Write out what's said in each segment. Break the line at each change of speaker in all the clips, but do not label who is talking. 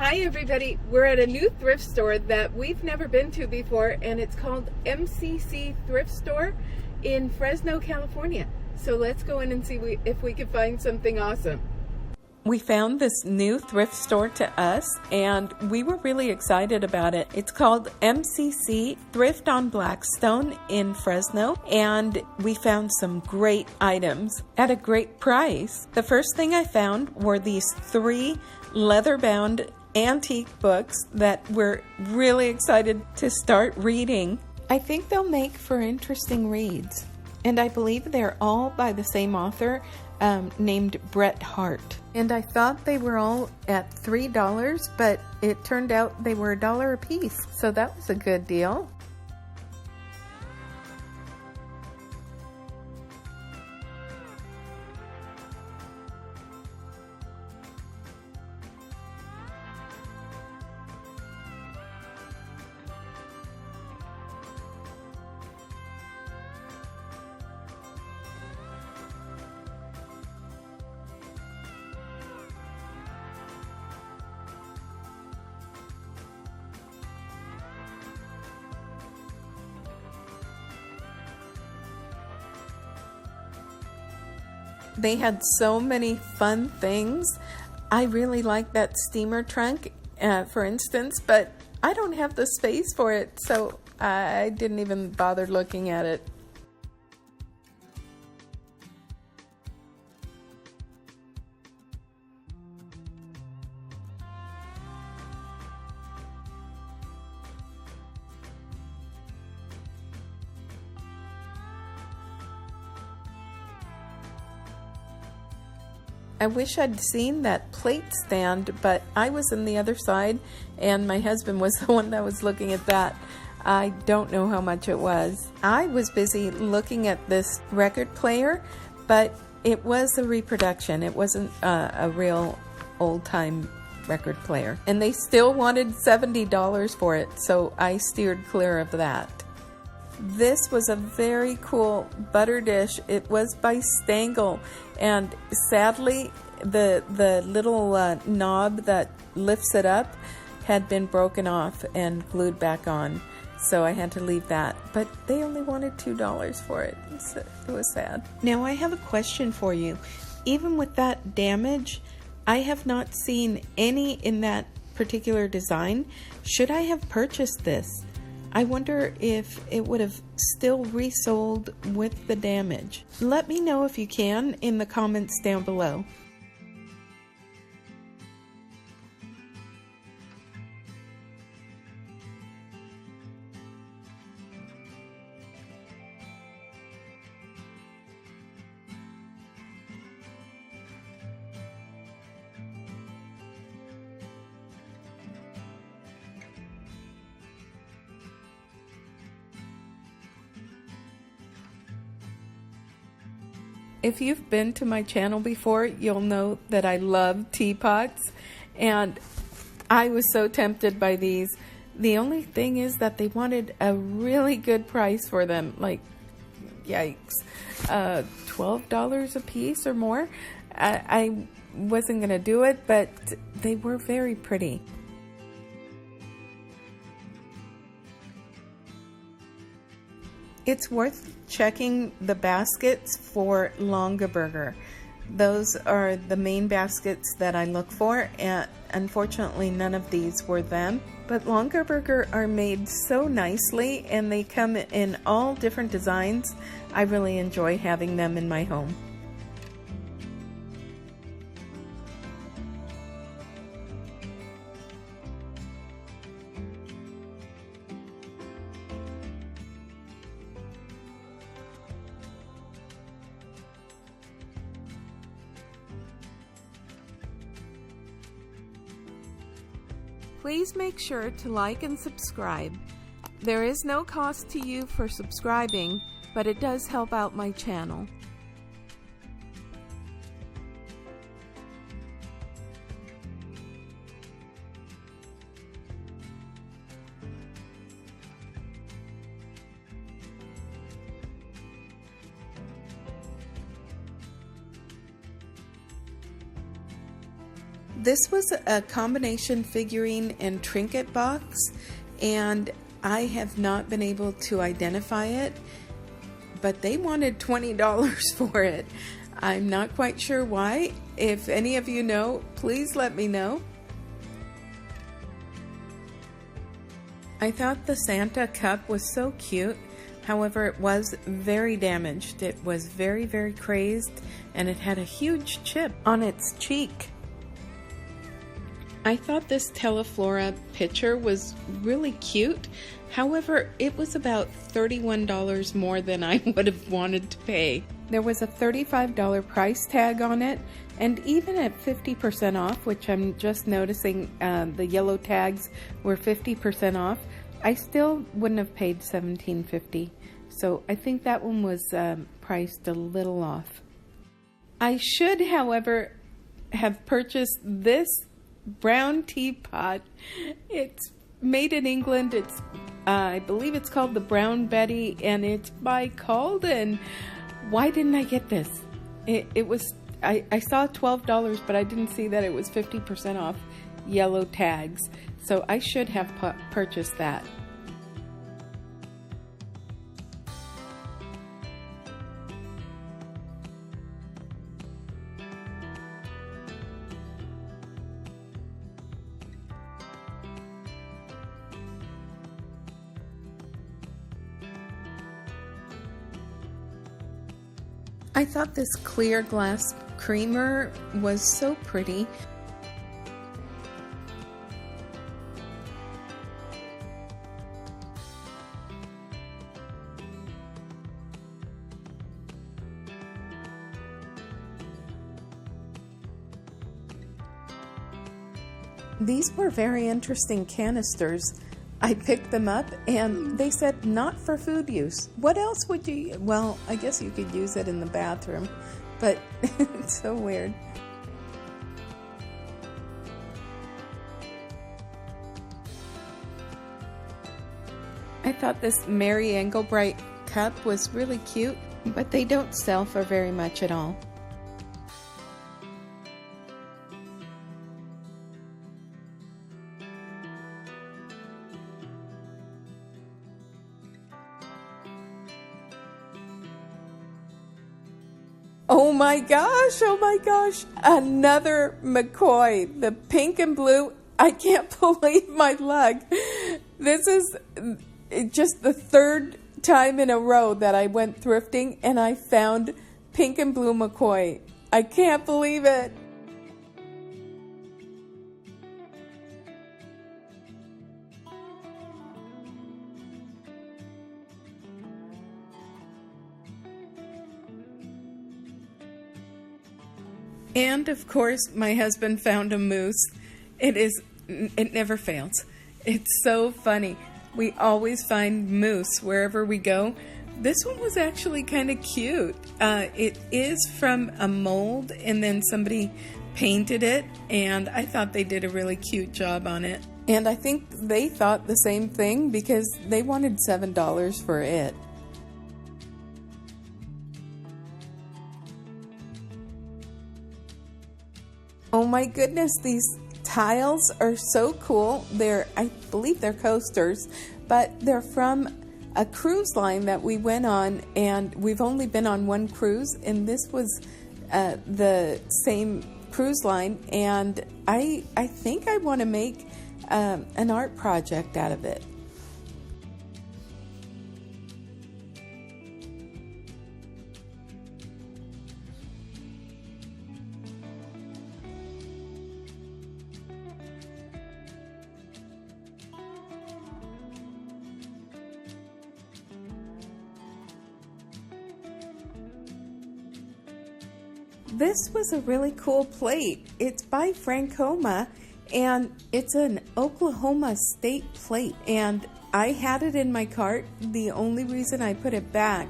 Hi everybody, we're at a new thrift store that we've never been to before, and it's called MCC Thrift Store in Fresno, California. So let's go in and see if we can find something awesome. We found this new thrift store to us and we were really excited about it. It's called MCC Thrift on Blackstone in Fresno, and we found some great items at a great price. The first thing I found were these 3 leather-bound antique books that we're really excited to start reading. I think they'll make for interesting reads, and I believe they're all by the same author named Bret Harte. And I thought they were all at $3, but it turned out they were $1 a piece, so that was a good deal. They had so many fun things. I really like that steamer trunk, for instance, but I don't have the space for it, so I didn't even bother looking at it. I wish I'd seen that plate stand, but I was on the other side and my husband was the one that was looking at that. I don't know how much it was. I was busy looking at this record player, but it was a reproduction. It wasn't a real old-time record player. And they still wanted $70 for it, so I steered clear of that. This was a very cool butter dish. It was by Stengel, and sadly the little knob that lifts it up had been broken off and glued back on, so I had to leave that. But they only wanted $2 for it. It was sad. Now I have a question for you. Even with that damage, I have not seen any in that particular design. Should I have purchased this? I wonder if it would have still resold with the damage. Let me know if you can in the comments down below. If you've been to my channel before, you'll know that I love teapots, and I was so tempted by these. The only thing is that they wanted a really good price for them, like, yikes, $12 a piece or more. I wasn't gonna do it, but they were very pretty. It's worth checking the baskets for Longaberger. Those are the main baskets that I look for, and unfortunately none of these were them. But Longaberger are made so nicely and they come in all different designs. I really enjoy having them in my home. Please make sure to like and subscribe. There is no cost to you for subscribing, but it does help out my channel. This was a combination figurine and trinket box, and I have not been able to identify it, but they wanted $20 for it. I'm not quite sure why. If any of you know, please let me know. I thought the Santa cup was so cute. However, it was very damaged. It was very, very crazed, and it had a huge chip on its cheek. I thought this Teleflora pitcher was really cute. However, it was about $31 more than I would have wanted to pay. There was a $35 price tag on it, and even at 50% off, which I'm just noticing the yellow tags were 50% off, I still wouldn't have paid $17.50. So I think that one was priced a little off. I should, however, have purchased this brown teapot. It's made in England. It's I believe it's called the Brown Betty, and it's by Calden. Why didn't I get this? It was I saw $12, but I didn't see that it was 50% off yellow tags. So I should have purchased that. I thought this clear glass creamer was so pretty. These were very interesting canisters. I picked them up and they said not for food use. What else would you, well, I guess you could use it in the bathroom, but it's so weird. I thought this Mary Engelbright cup was really cute, but they don't sell for very much at all. Oh my gosh, another McCoy, the pink and blue. I can't believe my luck. This is just the third time in a row that I went thrifting and I found pink and blue McCoy. I can't believe it. And of course, my husband found a moose. It never fails. It's so funny. We always find moose wherever we go. This one was actually kind of cute. It is from a mold and then somebody painted it, and I thought they did a really cute job on it. And I think they thought the same thing because they wanted $7 for it. Oh my goodness, these tiles are so cool. I believe they're coasters, but they're from a cruise line that we went on, and we've only been on one cruise, and this was the same cruise line, and I think I want to make an art project out of it. This was a really cool plate. It's by Francoma, and it's an Oklahoma State plate. And I had it in my cart. The only reason I put it back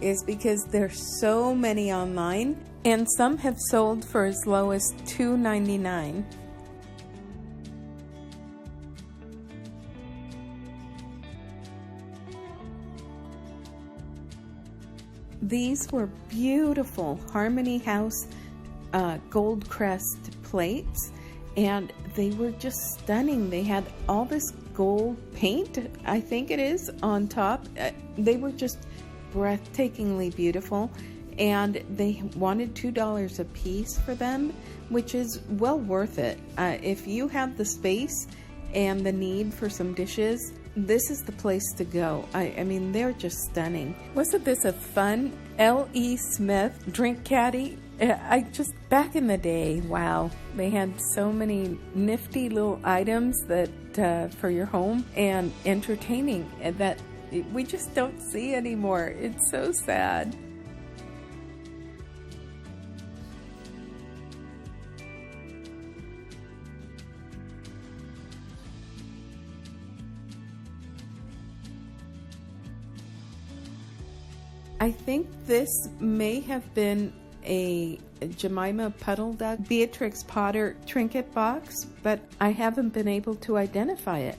is because there's so many online, and some have sold for as low as $2.99. These were beautiful Harmony House gold crest plates, and they were just stunning. They had all this gold paint, I think it is, on top. They were just breathtakingly beautiful, and they wanted $2 a piece for them, which is well worth it. If you have the space and the need for some dishes, this is the place to go. I mean, they're just stunning. Wasn't this a fun L.E. Smith drink caddy? Back in the day, wow, they had so many nifty little items that for your home and entertaining that we just don't see anymore. It's so sad. I think this may have been a Jemima Puddle Duck Beatrix Potter trinket box, but I haven't been able to identify it.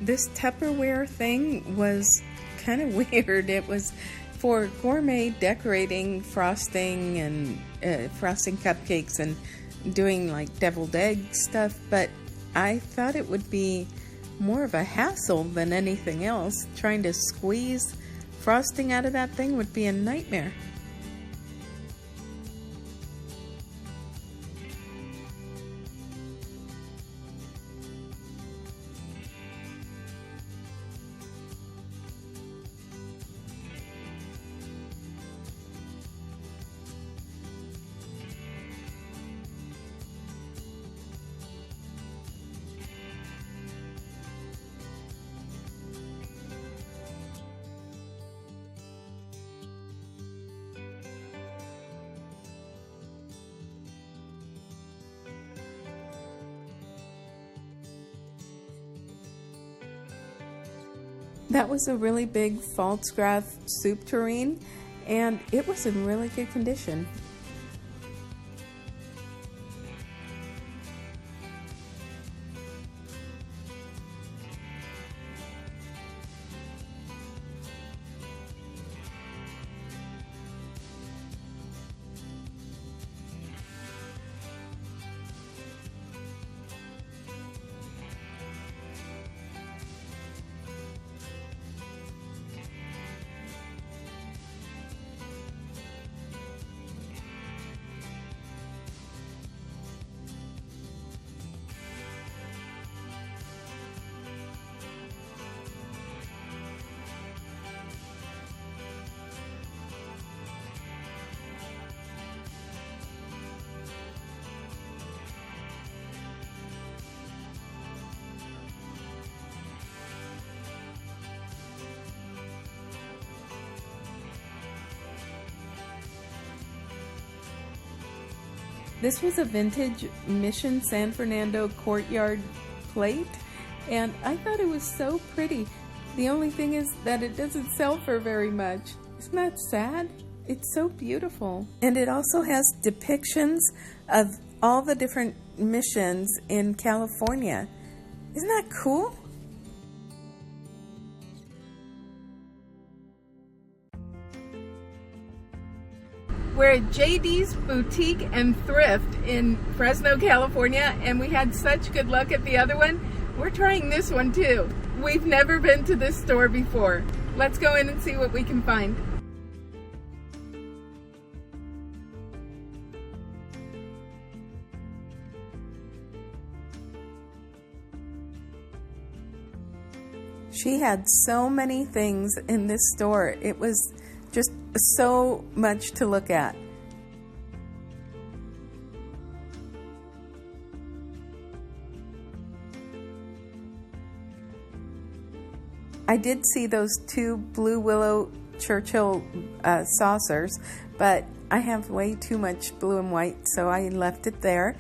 This Tupperware thing was kind of weird. It was for gourmet decorating, frosting, and frosting cupcakes and doing like deviled egg stuff, but I thought it would be more of a hassle than anything else. Trying to squeeze frosting out of that thing would be a nightmare. That was a really big Pfaltzgraff soup tureen, and it was in really good condition. This was a vintage Mission San Fernando courtyard plate, and I thought it was so pretty. The only thing is that it doesn't sell for very much. Isn't that sad? It's so beautiful. And it also has depictions of all the different missions in California. Isn't that cool? We're at JD's Boutique and Thrift in Fresno, California, and we had such good luck at the other one. We're trying this one too. We've never been to this store before. Let's go in and see what we can find. She had so many things in this store. It was just so much to look at. I did see those 2 Blue Willow Churchill saucers, but I have way too much blue and white, so I left it there.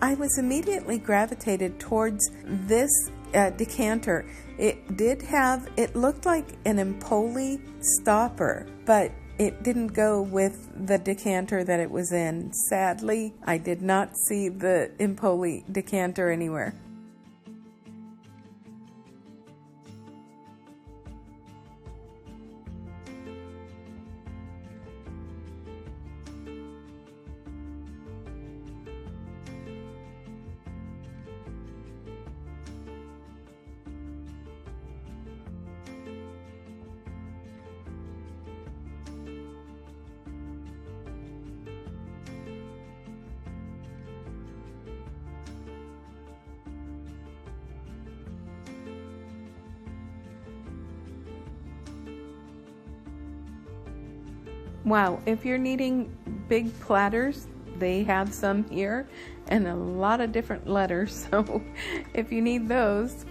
I was immediately gravitated towards this decanter. It looked like an Empoli stopper, but it didn't go with the decanter that it was in. Sadly, I did not see the Empoli decanter anywhere. Wow, if you're needing big platters, they have some here and a lot of different letters, so if you need those.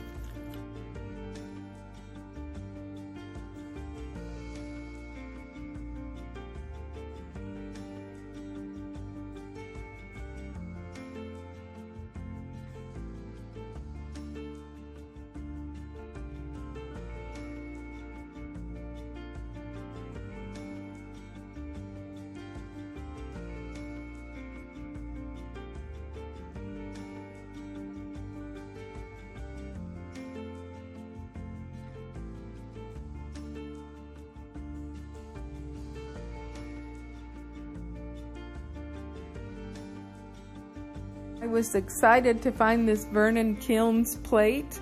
I was excited to find this Vernon Kilns plate,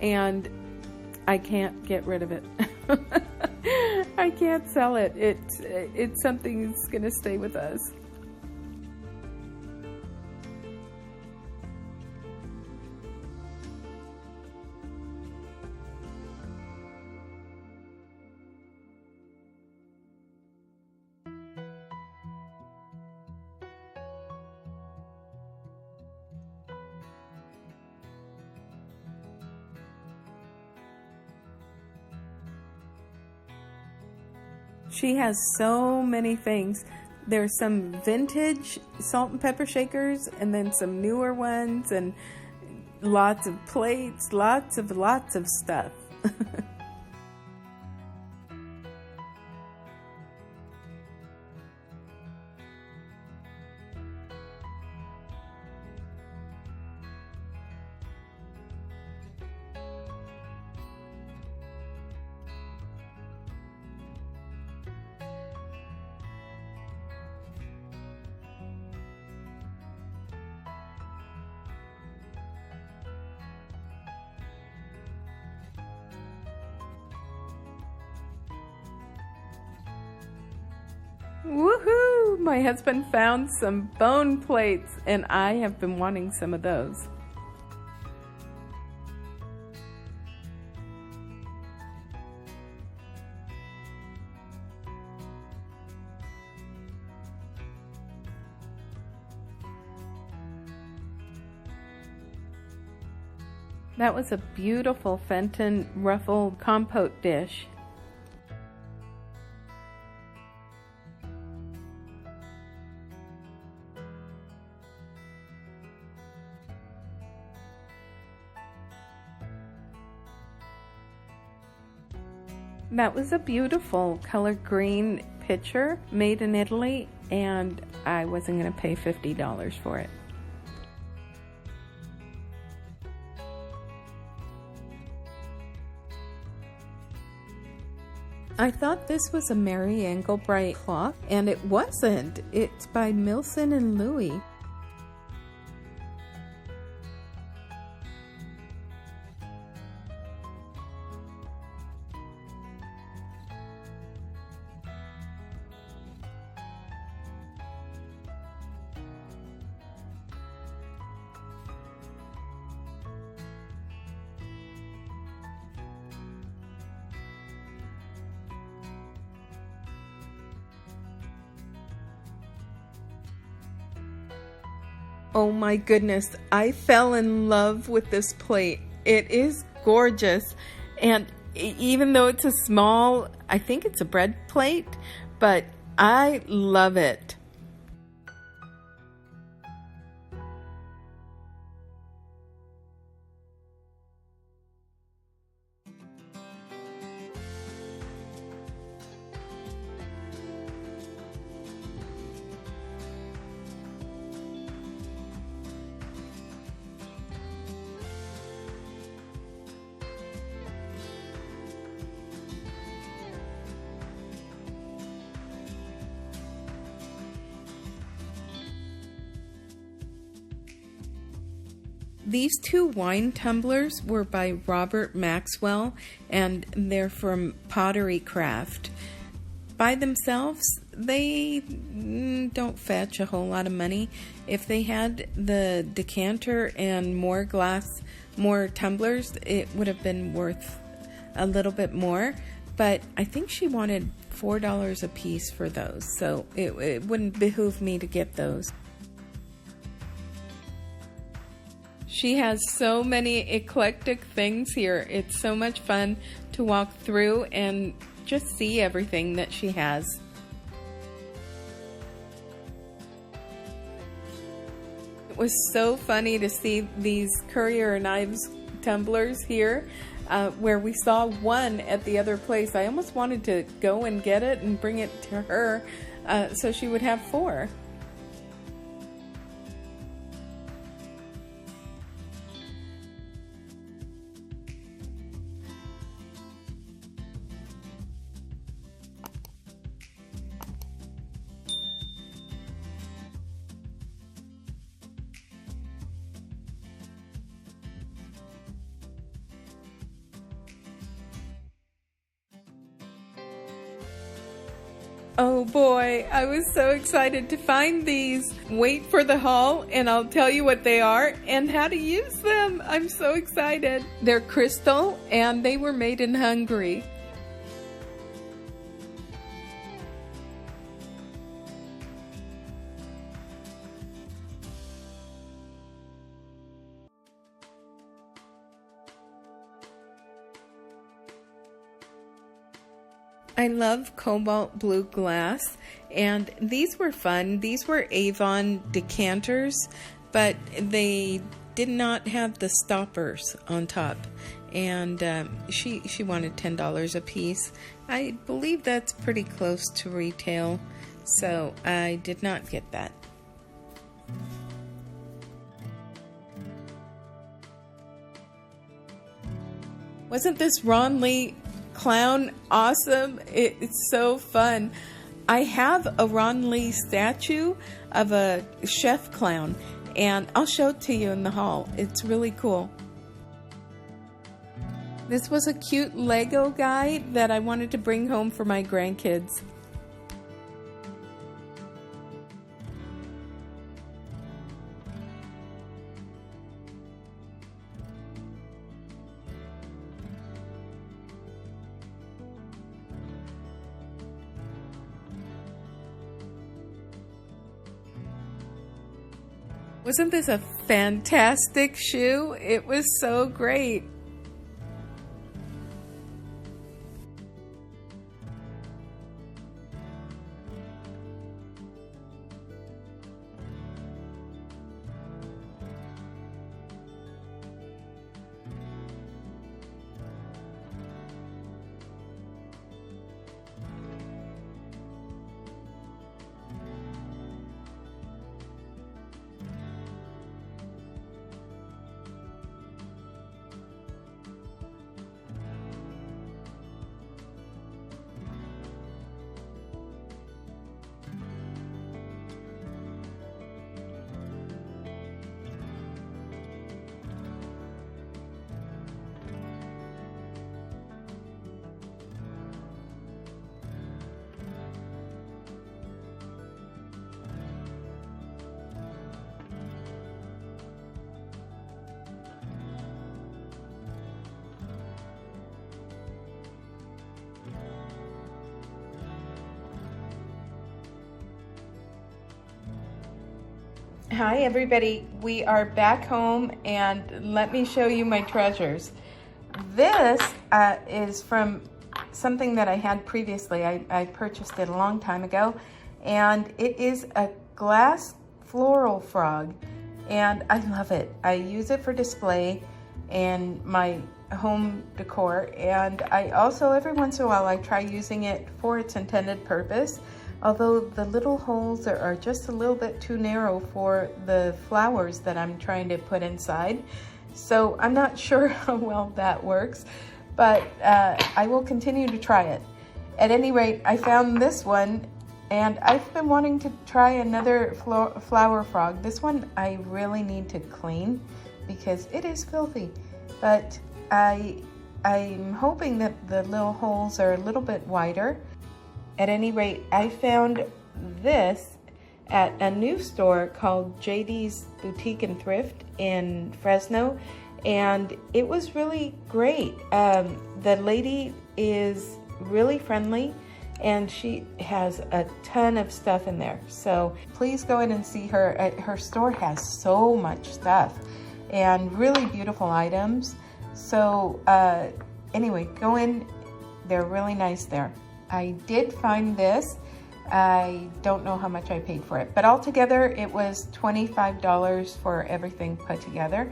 and I can't get rid of it. I can't sell it. It's something that's going to stay with us. She has so many things. There's some vintage salt and pepper shakers, and then some newer ones, and lots of plates, lots of stuff. Woohoo! My husband found some bone plates, and I have been wanting some of those. That was a beautiful Fenton ruffled compote dish. That was a beautiful color green pitcher made in Italy, and I wasn't going to pay $50 for it. I thought this was a Mary Engelbreit clock, and it wasn't. It's by Milson and Louis. Oh my goodness, I fell in love with this plate. It is gorgeous, and even though it's a small, I think it's a bread plate, but I love it. These two wine tumblers were by Robert Maxwell, and they're from Pottery Craft. By themselves, they don't fetch a whole lot of money. If they had the decanter and more tumblers, it would have been worth a little bit more. But I think she wanted $4 a piece for those, so it wouldn't behoove me to get those. She has so many eclectic things here. It's so much fun to walk through and just see everything that she has. It was so funny to see these Currier and Ives tumblers here, where we saw one at the other place. I almost wanted to go and get it and bring it to her so she would have 4. Oh boy, I was so excited to find these. Wait for the haul and I'll tell you what they are and how to use them. I'm so excited. They're crystal and they were made in Hungary. I love cobalt blue glass, and these were fun. These were Avon decanters, but they did not have the stoppers on top, and she wanted $10 a piece. I believe that's pretty close to retail, so I did not get that. Wasn't this Ron Lee clown awesome? It's so fun. I have a Ron Lee statue of a chef clown, and I'll show it to you in the haul. It's really cool. This was a cute Lego guy that I wanted to bring home for my grandkids. Wasn't this a fantastic shoe? It was so great. Hi everybody, we are back home and let me show you my treasures. This is from something that I had previously. I purchased it a long time ago, and it is a glass floral frog, and I love it. I use it for display in my home decor, and I also every once in a while I try using it for its intended purpose. Although the little holes are just a little bit too narrow for the flowers that I'm trying to put inside. So I'm not sure how well that works, but I will continue to try it. At any rate, I found this one, and I've been wanting to try another flower frog. This one I really need to clean because it is filthy, but I'm hoping that the little holes are a little bit wider. At any rate, I found this at a new store called JD's Boutique and Thrift in Fresno, and it was really great. The lady is really friendly, and she has a ton of stuff in there. So please go in and see her. Her store has so much stuff and really beautiful items. So anyway, go in. They're really nice there. I did find this. I don't know how much I paid for it, but altogether it was $25 for everything put together.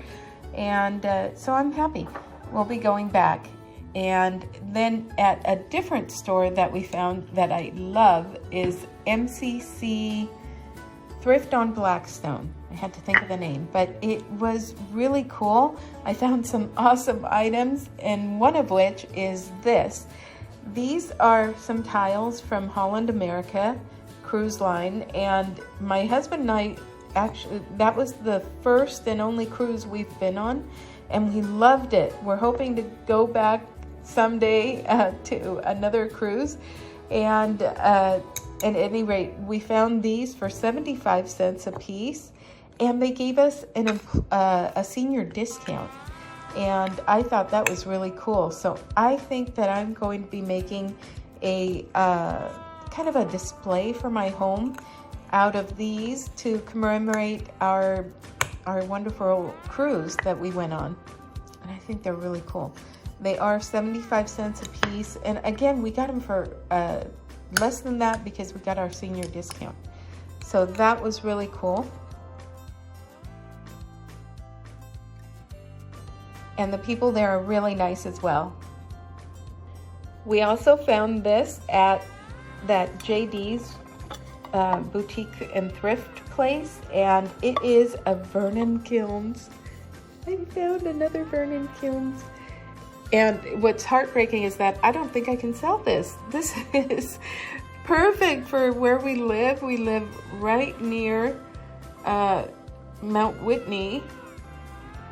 And so I'm happy. We'll be going back. And then at a different store that we found that I love is MCC Thrift on Blackstone. I had to think of the name, but it was really cool. I found some awesome items, and one of which is this. These are some tiles from Holland America Cruise Line, and my husband and I actually, that was the first and only cruise we've been on, and we loved it. We're hoping to go back someday to another cruise, and at any rate, we found these for 75 cents a piece, and they gave us a senior discount. And I thought that was really cool. So I think that I'm going to be making a kind of a display for my home out of these to commemorate our wonderful cruise that we went on. And I think they're really cool. They are 75 cents a piece. And again, we got them for less than that because we got our senior discount. So that was really cool. And the people there are really nice as well. We also found this at that JD's Boutique and Thrift place, and it is a Vernon Kilns. I found another Vernon Kilns. And what's heartbreaking is that I don't think I can sell this. This is perfect for where we live. We live right near Mount Whitney,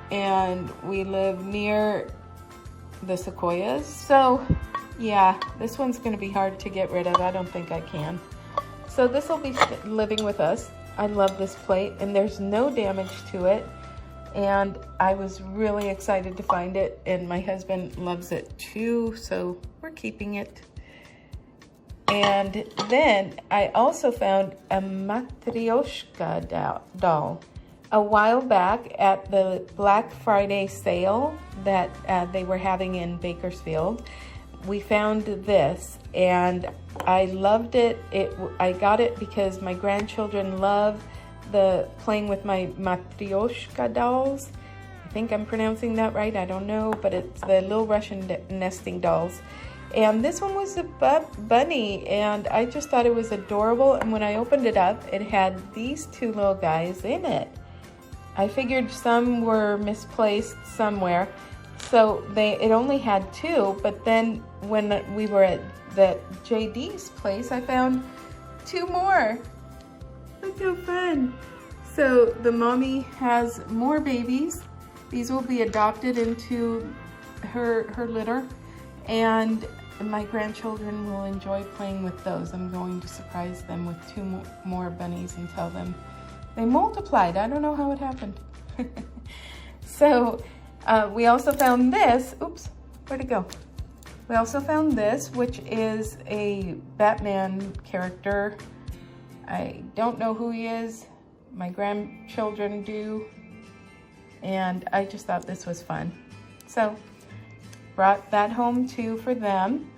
and we live near the Sequoias. So yeah, this one's gonna be hard to get rid of. I don't think I can. So this will be living with us. I love this plate, and there's no damage to it. And I was really excited to find it, and my husband loves it too, so we're keeping it. And then I also found a Matryoshka doll. A while back at the Black Friday sale that they were having in Bakersfield, we found this, and I loved it. I got it because my grandchildren love playing with my Matryoshka dolls. I think I'm pronouncing that right, I don't know, but it's the little Russian nesting dolls. And this one was a bunny, and I just thought it was adorable. And when I opened it up, it had these two little guys in it. I figured some were misplaced somewhere, so it only had two, but then when we were at the JD's place, I found two more. Look how fun. So the mommy has more babies. These will be adopted into her litter, and my grandchildren will enjoy playing with those. I'm going to surprise them with two more bunnies and tell them they multiplied. I don't know how it happened. So we also found this. Oops, where'd it go? We also found this, which is a Batman character. I don't know who he is, my grandchildren do, and I just thought this was fun. So brought that home too for them.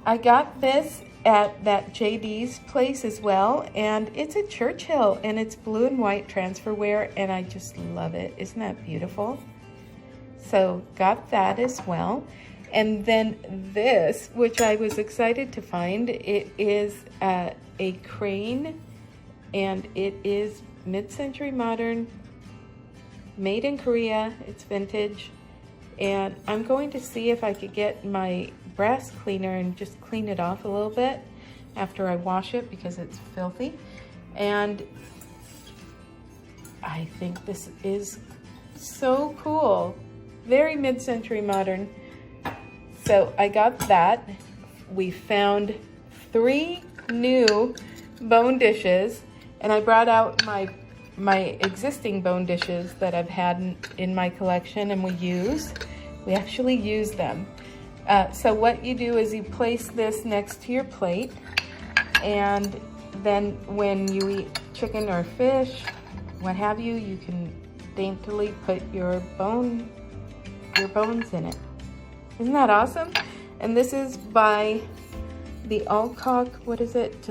I got this at that JD's place as well, and it's a Churchill, and it's blue and white transfer wear, and I just love it. Isn't that beautiful? So got that as well. And then this, which I was excited to find, it is a crane, and it is mid-century modern, made in Korea. It's vintage, and I'm going to see if I could get my brass cleaner and just clean it off a little bit after I wash it because it's filthy. And I think this is so cool. Very mid-century modern. So I got that. We found 3 new bone dishes, and I brought out my existing bone dishes that I've had in my collection, and we actually use them. So what you do is you place this next to your plate, and then when you eat chicken or fish, what have you, you can daintily put your bones in it. Isn't that awesome? And this is by the Alcock, what is it?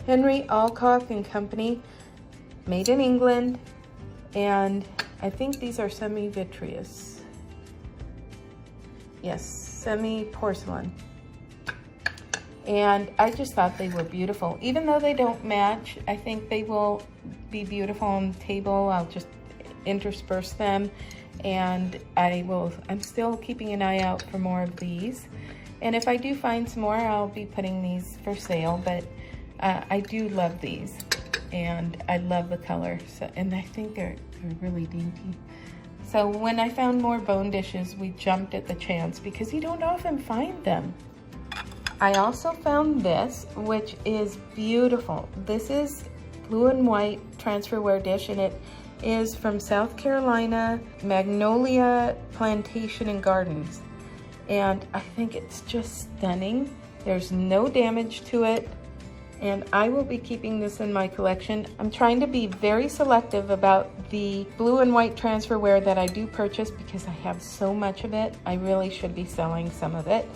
Henry Alcock and Company, made in England. And I think these are semi-vitreous. Yes, semi-porcelain. And I just thought they were beautiful. Even though they don't match, I think they will be beautiful on the table. I'll just intersperse them. And I'm still keeping an eye out for more of these. And if I do find some more, I'll be putting these for sale. But I do love these, and I love the color. So, and I think they're really dainty. So when I found more bone dishes, we jumped at the chance because you don't often find them. I also found this, which is beautiful. This is blue and white transferware dish, and it is from South Carolina, Magnolia Plantation and Gardens. And I think it's just stunning. There's no damage to it, and I will be keeping this in my collection. I'm trying to be very selective about the blue and white transferware that I do purchase because I have so much of it. I really should be selling some of it,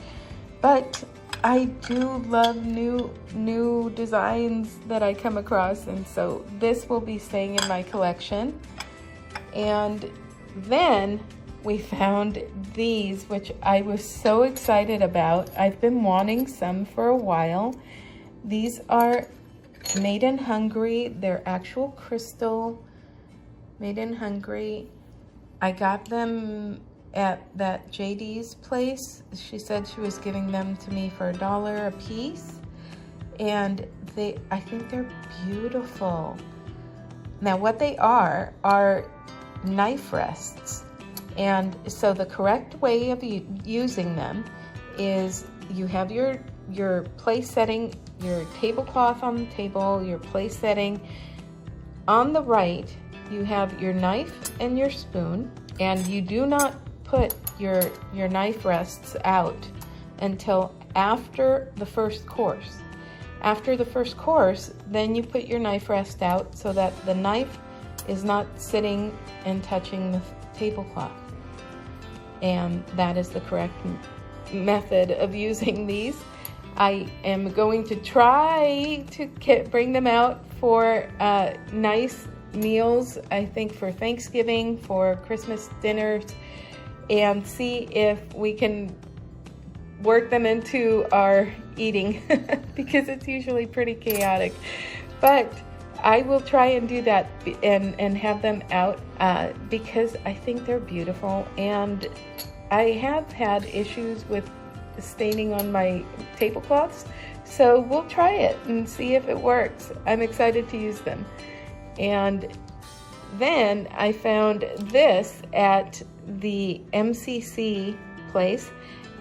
but I do love new designs that I come across, and so this will be staying in my collection. And then we found these, which I was so excited about. I've been wanting some for a while. These are made in Hungary. They're actual crystal, made in Hungary. I got them at that JD's place. She said she was giving them to me for $1 a piece, and I think they're beautiful. Now what they are knife rests, and so the correct way of using them is you have your place setting, your tablecloth on the table, your place setting. On the right you have your knife and your spoon, and you do not put your knife rests out until after the first course. After the first course, then you put your knife rest out so that the knife is not sitting and touching the tablecloth. And that is the correct method of using these. I am going to try to bring them out for nice meals, I think for Thanksgiving, for Christmas dinners, and see if we can work them into our eating because it's usually pretty chaotic. But I will try and do that and have them out because I think they're beautiful, and I have had issues with staining on my tablecloths, so we'll try it and see if it works. I'm excited to use them. And then I found this at the MCC place,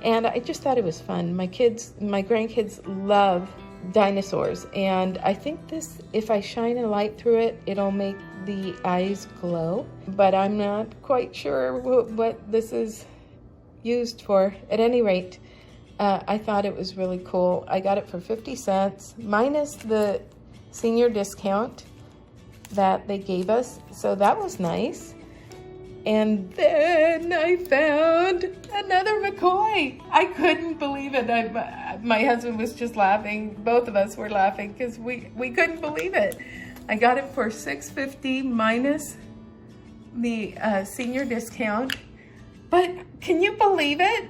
and I just thought it was fun. My grandkids love dinosaurs, and I think this, if I shine a light through it, it'll make the eyes glow, but I'm not quite sure what this is used for. At any rate, I thought it was really cool. I got it for 50 cents minus the senior discount, that they gave us, so that was nice. And then I found another McCoy. I couldn't believe it. My husband was just laughing. Both of us were laughing because we couldn't believe it. I got it for $6.50 minus the senior discount. But can you believe it?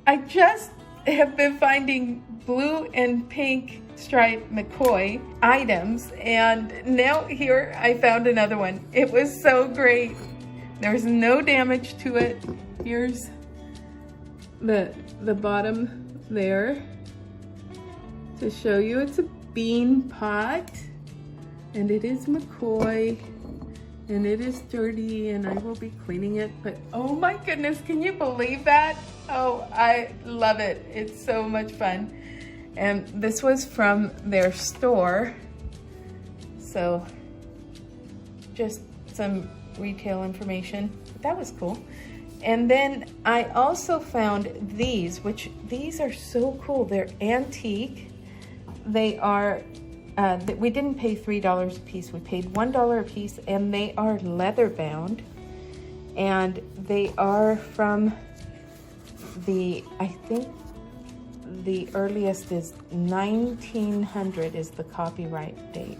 I just have been finding blue and pink striped McCoy items, and now here I found another one. It was so great. There's no damage to it. Here's the bottom there to show you. It's a bean pot, and it is McCoy, and it is dirty, and I will be cleaning it, but oh my goodness, can you believe that? Oh, I love it. It's so much fun. And this was from their store, so just some retail information. That was cool. And then I also found these, which these are so cool. They're antique. They are, we didn't pay $3 a piece. We paid $1 a piece, and they are leather bound. And they are from I think the earliest is 1900 is the copyright date.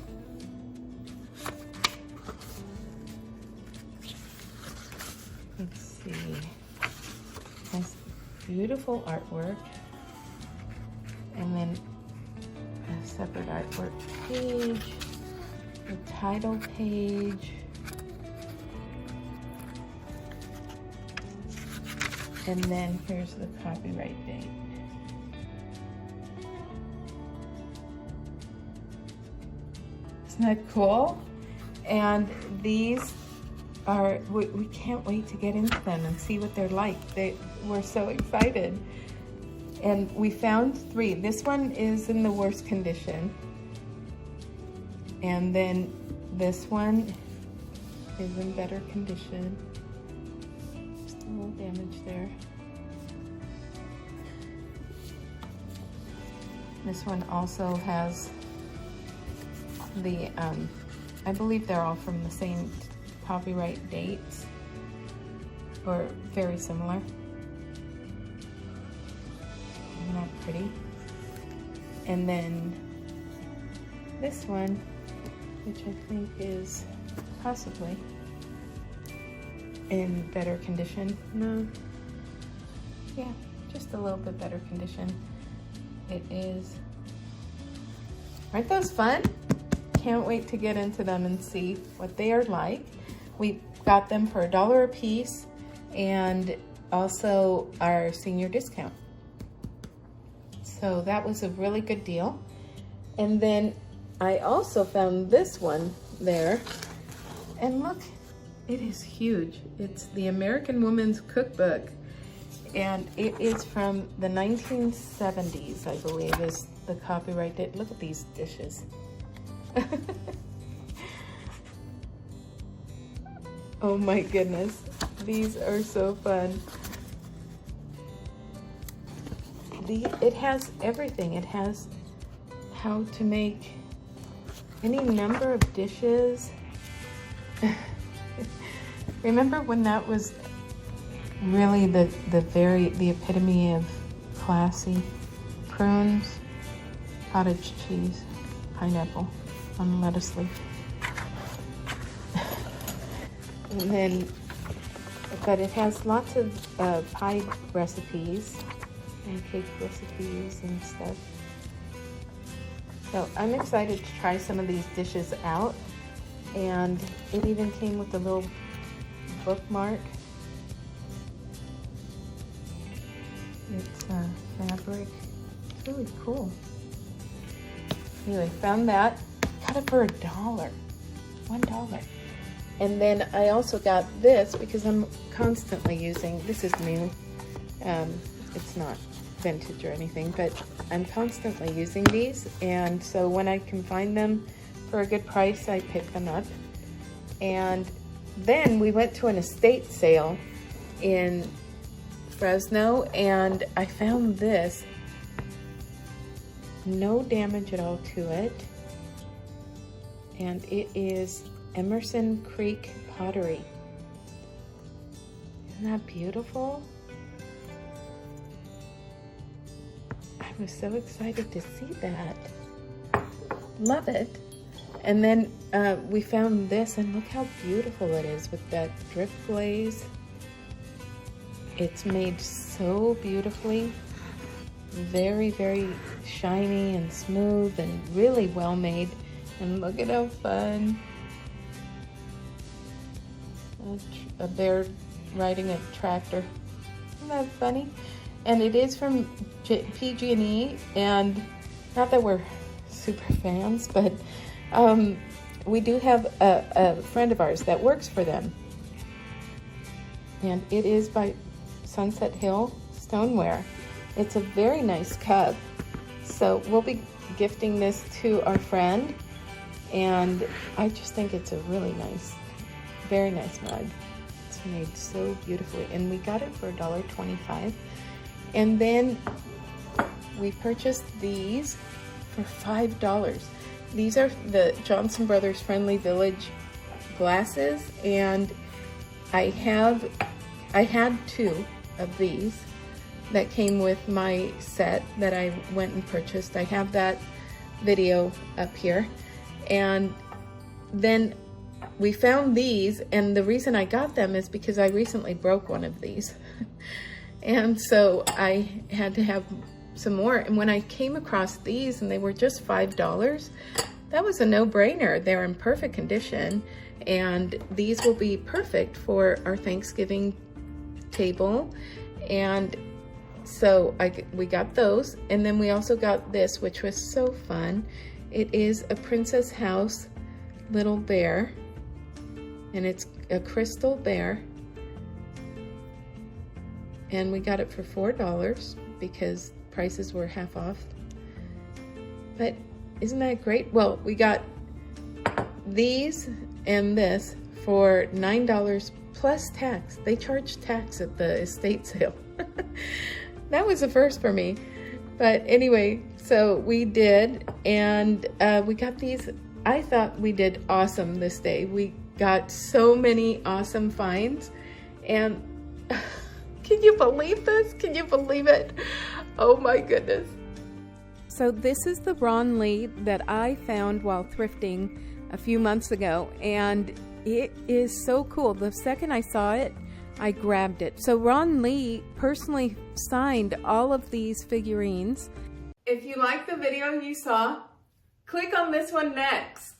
Let's see. Nice, beautiful artwork. And then a separate artwork page, the title page. And then here's the copyright date. Isn't that cool? And these are, we can't wait to get into them and see what they're like. We're so excited. And we found 3. This one is in the worst condition. And then this one is in better condition. Just a little damage there. This one also has the, I believe they're all from the same copyright dates, or very similar. Isn't that pretty? And then this one, which I think is possibly in better condition. No, yeah, just a little bit better condition. It is. Aren't those fun? Can't wait to get into them and see what they are like. We got them for $1 a piece, and also our senior discount. So that was a really good deal. And then I also found this one there, and look, it is huge. It's the American Woman's Cookbook, and it is from the 1970s, I believe, is the copyright date. Look at these dishes. Oh my goodness, these are so fun. It has everything. It has how to make any number of dishes. Remember when that was really the epitome of classy? Prunes, cottage cheese, pineapple on lettuce leaf. And then, but it has lots of pie recipes and cake recipes and stuff. So I'm excited to try some of these dishes out. And it even came with a little bookmark. It's fabric. It's really cool. Anyway, found that. Got it for $1. $1. And then I also got this because I'm constantly using, this is new. It's not vintage or anything, but I'm constantly using these. And so when I can find them for a good price, I pick them up. And then we went to an estate sale in Fresno, and I found this. No damage at all to it. And it is Emerson Creek pottery. Isn't that beautiful? I was so excited to see that. Love it. And then we found this, and look how beautiful it is with that drip glaze. It's made so beautifully. Very, very shiny and smooth and really well made. And look at how fun. A bear riding a tractor. Isn't that funny? And it is from PG&E, and not that we're super fans, but we do have a friend of ours that works for them. And it is by Sunset Hill Stoneware. It's a very nice cup. So we'll be gifting this to our friend, and I just think it's a really nice, very nice mug. It's made so beautifully, and we got it for $1.25. And then we purchased these for $5. These are the Johnson Brothers Friendly Village glasses, and I had 2 of these that came with my set that I went and purchased. I have that video up here. And then we found these, and the reason I got them is because I recently broke one of these. And so I had to have some more. And when I came across these and they were just $5, that was a no-brainer. They're in perfect condition, and these will be perfect for our Thanksgiving table. And so we got those, and then we also got this, which was so fun. It is a Princess House little bear, and it's a crystal bear, and we got it for $4 because prices were half off. But isn't that great? Well, we got these and this for $9 plus tax. They charge tax at the estate sale. That was a first for me. But anyway, so we did, and we got these. I thought we did awesome this day. We got so many awesome finds, and can you believe this? Can you believe it? Oh my goodness. So this is the Ron Lee that I found while thrifting a few months ago, and it is so cool. The second I saw it, I grabbed it. So Ron Lee personally signed all of these figurines. If you like the video you saw, click on this one next.